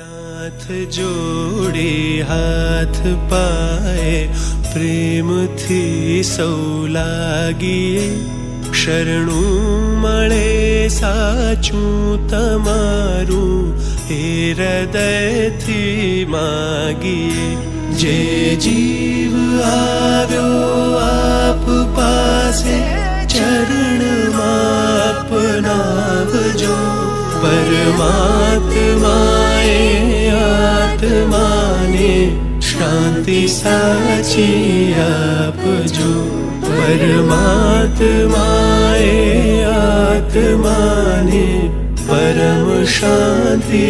नाथ जोड़े हाथ पाए प्रेम थी सौ लागिए शरणु मळे साचू तमारू हे हृदय थी मागिए जे जीव आव्यो आप पासे चरण अपनावजो परमात्माए आत्माने शांति साची आपजो परमात्माए आत्माने परम शांति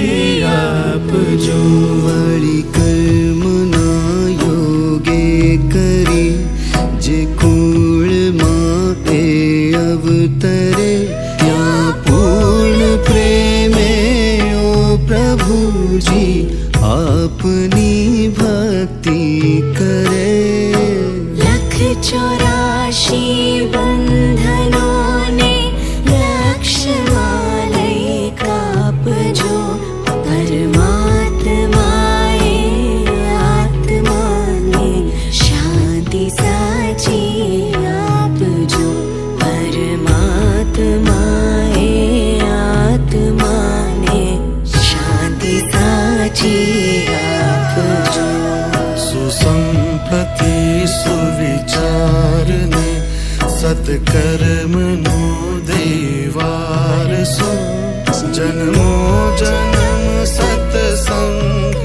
आपजो वळी कर्मना योगे करी जे कूळमा ए अवतरे त्या पूर्ण प्रेमे ओ प्रभुजी आपनी भक्ति करे 184 बंधनों ने लक्ष्य मालय कापजो परमात्माए आत्माने शांति साची आपजो परमात्माए आत्माने शांति साची आपजो सुसंपत्ति सुविचारने सत्कर्मनो देवारसो जन्मो जन्म सत्संग